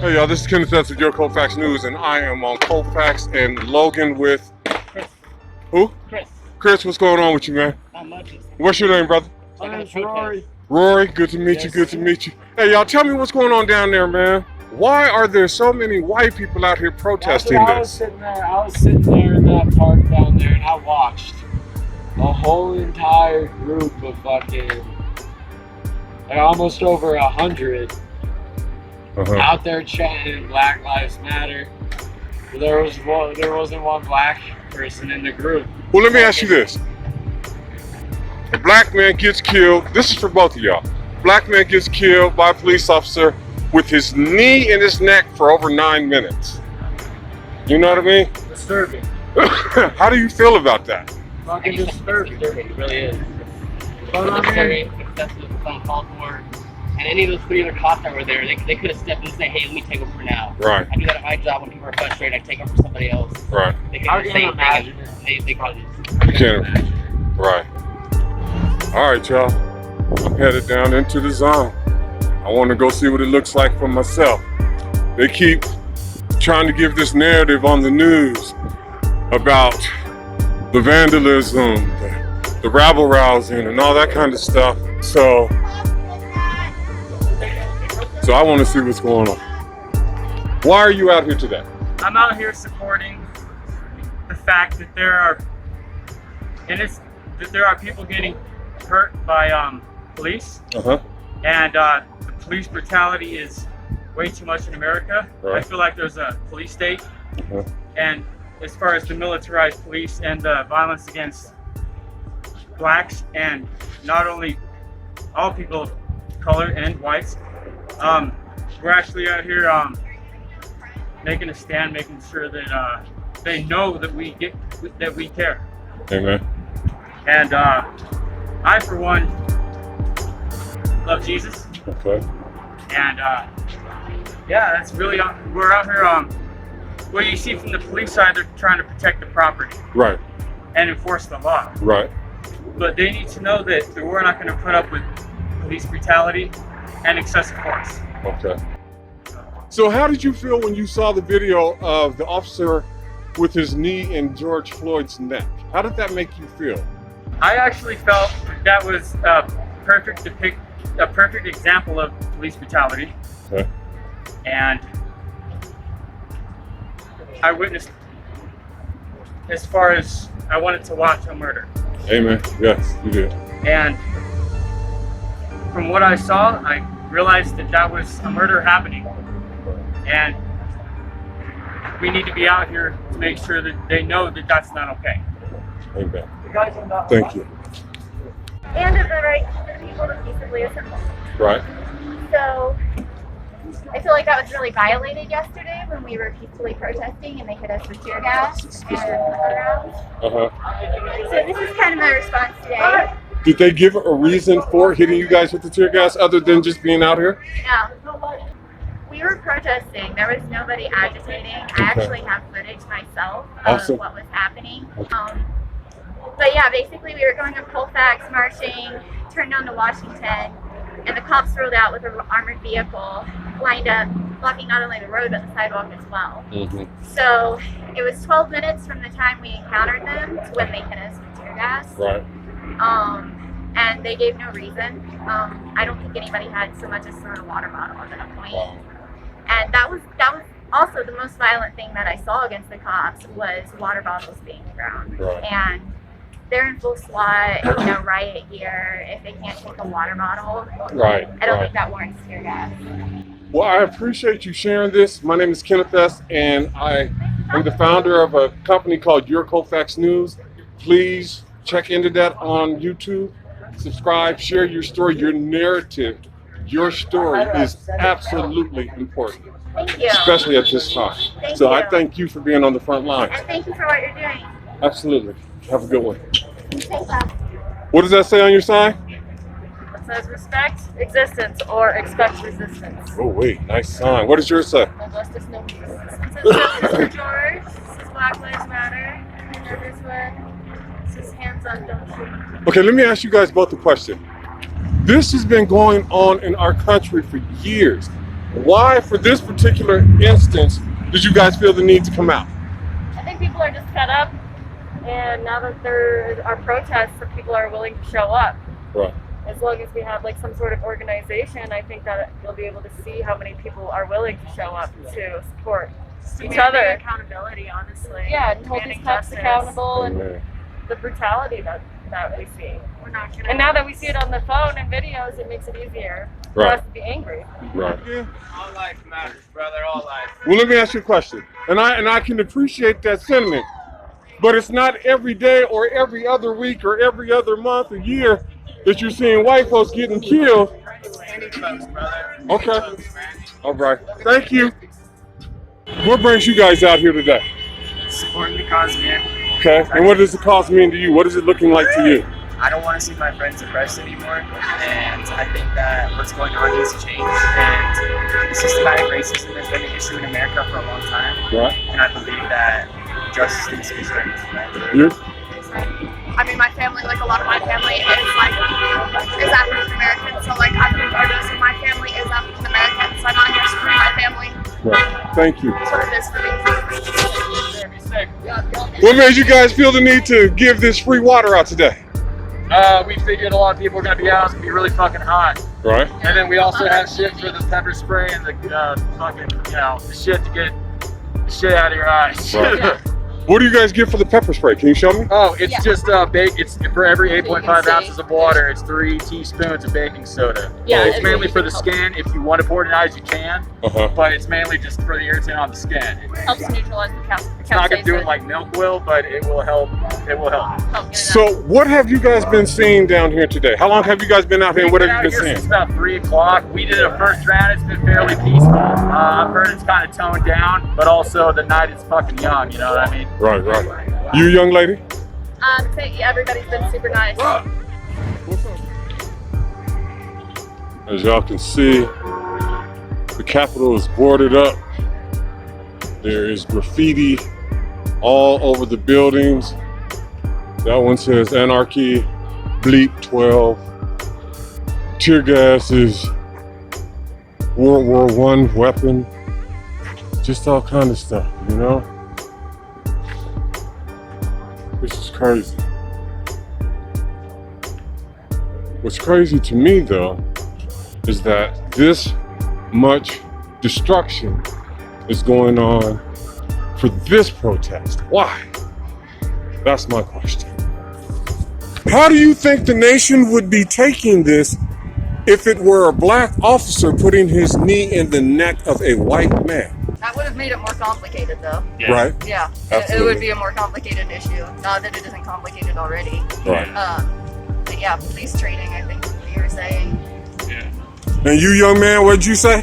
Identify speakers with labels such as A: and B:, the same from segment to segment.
A: Hey y'all, this is Kenneth S with Your Colfax News, and I am on Colfax and Logan with
B: Chris.
A: who?
B: Chris.
A: Chris, what's going on with you, man?
B: Not much.
A: What's your name, brother?
B: My name's Rory.
A: Rory, good to meet you,
B: Yes.
A: good to meet you. Hey y'all, tell me what's going on down there, man. Why are there so many white people out here protesting
B: I was
A: this?
B: sitting there in that park down there, and I watched a whole entire group of fucking, like almost over 100 out there chanting Black Lives Matter. There wasn't one black person in the group.
A: Well, let me ask you this. A black man gets killed, this is for both of y'all. Black man gets killed by a police officer with his knee in his neck for over 9 minutes. You know what I mean?
B: Disturbing.
A: How do you feel about that?
B: Fucking disturbing.
C: It really is.
B: But I mean,
C: Excessive, uncalled for. And any of those 3 other cops that were there, they could have stepped in and said, hey, let me take over for now.
A: Right.
C: I do that at my job when people are frustrated, I take over for somebody else.
A: Right.
C: They could
B: I
C: have the
B: can't
C: same
B: imagine.
C: thing. They probably
A: You can't. Right. All right, y'all. I'm headed down into the zone. I want to go see what it looks like for myself. They keep trying to give this narrative on the news about the vandalism, the rabble rousing, and all that kind of stuff. So I want to see what's going on. Why are you out here today?
D: I'm out here supporting the fact that there are people getting hurt by police, and the police brutality is way too much in America.
A: Right.
D: I feel like there's a police state, and as far as the militarized police and the violence against blacks, and not only all people of color and whites, we're actually out here making a stand, making sure that they know that we care.
A: Amen.
D: And I, for one, love Jesus.
A: Okay.
D: And yeah, that's really, we're out here, what you see from the police side, they're trying to protect the property
A: Right.
D: and enforce the law.
A: Right.
D: But they need to know that we're not going to put up with police brutality and excessive force.
A: Okay. So how did you feel when you saw the video of the officer with his knee in George Floyd's neck? How did that make you feel?
D: I actually felt that was a perfect example of police brutality.
A: Okay.
D: And I witnessed, as far as I wanted to watch a murder.
A: Amen. Yes, you did.
D: And from what I saw, I realized that that was a murder happening. And we need to be out here to make sure that they know that that's not okay.
A: Amen. Thank you.
E: And of the right for the people to peaceably assemble.
A: Right.
E: So I feel like that was really violated yesterday when we were peacefully protesting and they hit us with tear gas and rounds. So this is kind of my response today.
A: Did they give a reason for hitting you guys with the tear gas other than just being out here?
E: No. We were protesting. There was nobody agitating. I actually have footage myself of what was happening. But yeah, basically we were going up Colfax, marching, turned down to Washington, and the cops rolled out with an armored vehicle, lined up, blocking not only the road but the sidewalk as well. So it was 12 minutes from the time we encountered them to when they hit us with tear gas.
A: Right.
E: And they gave no reason. I don't think anybody had so much as thrown a water bottle at that point.
A: Wow.
E: And that was also the most violent thing that I saw against the cops was water bottles being thrown.
A: Right.
E: And they're in full SWAT, riot gear. If they can't take a water bottle,
A: Right.
E: I don't think that warrants tear gas.
A: Well, I appreciate you sharing this. My name is Kenneth S, and I am the founder of a company called Your Colfax News. Please check into that on YouTube. Subscribe, share your story, your narrative. Your story is absolutely important,
E: Thank you.
A: especially at this time.
E: Thank
A: So
E: you.
A: I thank you for being on the front line.
E: And thank you for what you're doing.
A: Absolutely. Have a good one.
E: Thanks, Bob.
A: What does that say on your sign?
F: It says respect existence or expect resistance.
A: Oh wait, nice sign. What does yours say?
F: No justice, no peace.
E: It says justice for George. This is Black Lives Matter. And then this one says hands on, don't shoot.
A: Okay, let me ask you guys both a question. This has been going on in our country for years. Why, for this particular instance, did you guys feel the need to come out?
F: I think people are just fed up, and now that there are protests, that people are willing to show up.
A: Right.
F: As long as we have like some sort of organization, I think that you'll be able to see how many people are willing to show up to support each other.
E: Accountability, honestly.
F: Yeah, and hold these cops accountable and
A: Amen.
F: the brutality that we see.
E: We're not gonna.
F: And now that we see it on the phone and videos, it makes it easier for
A: Right.
F: us to be angry.
A: Right.
G: All life matters, brother. All life.
A: Well, let me ask you a question, and I can appreciate that sentiment, but it's not every day or every other week or every other month or year that you're seeing white folks getting killed.
G: Any folks, brother.
A: Okay.
G: Any folks, man.
A: All right. Thank you. What brings you guys out here today?
H: Supporting the cause, man.
A: Okay. And what does the cause mean to you? What is it looking like to you?
H: I don't want to see my friends oppressed anymore, and I think that what's going on needs to change. And systematic racism has been an issue in America for a long time,
A: Right.
H: and I believe that justice needs to be served.
A: You?
E: I mean, my family, like a lot of my family is African American, so like I'm from Florida, so my family is African American, so I'm not here supporting my family.
A: Right. Thank you.
E: That's what it is for me.
A: What made you guys feel the need to give this free water out today?
B: We figured a lot of people are gonna be out. It's gonna be really fucking hot.
A: Right.
B: And then we also have shit for the pepper spray and the fucking, the shit to get the shit out of your eyes.
A: Right. What do you guys get for the pepper spray? Can you show me?
B: Oh, it's just it's for every 8.5 ounces of water, it's 3 teaspoons of baking soda.
F: Yeah,
B: It's mainly for the skin. If you want to pour it in eyes, you can, but it's mainly just for the irritant on the skin.
F: Helps neutralize the
B: It's not gonna do it like milk will, but it will help. It will help.
A: So what have you guys been seeing down here today? How long have you guys been out here and what have you been
B: Since
A: seeing?
B: about 3 o'clock. We did a first round. It's been fairly peaceful. I've heard it's kind of toned down, but also the night is fucking young. You know what I mean?
A: Right, right. You young lady?
F: Everybody's been super nice.
A: What's up? As y'all can see, the Capitol is boarded up. There is graffiti all over the buildings. That one says anarchy, bleep 12. Tear gas is World War I weapon. Just all kind of stuff, you know? This is crazy. What's crazy to me though, is that this much destruction is going on for this protest. Why? That's my question. How do you think the nation would be taking this if it were a black officer putting his knee in the neck of a white man?
I: That would have made it more complicated, though.
H: Yeah.
A: Right?
I: Yeah, it
A: Absolutely.
I: would be a more complicated issue. Not that it isn't complicated already.
A: Right.
I: But yeah, police training, I think is what you were saying.
A: And you, young man, what'd you say?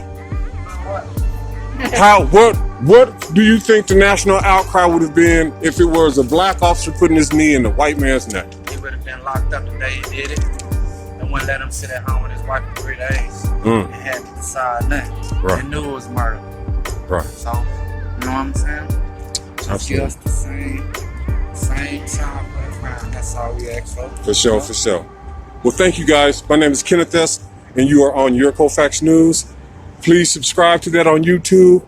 A: What do you think the national outcry would have been if it was a black officer putting his knee in the white man's neck?
G: He would have been locked up the day he did it. And wouldn't let him sit at home with his wife for 3 days. And had to decide nothing.
A: Right.
G: They knew it was murder.
A: Right.
G: So, you know what I'm saying? Just give us the same time for the crime. That's all we ask for.
A: For sure, for sure. Well, thank you guys. My name is Kenneth S, and you are on Your Colfax News. Please subscribe to that on YouTube.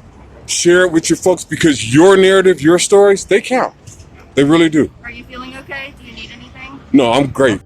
A: Share it with your folks because your narrative, your stories, they count. They really do.
E: Are you feeling okay? Do you need anything?
A: No, I'm great.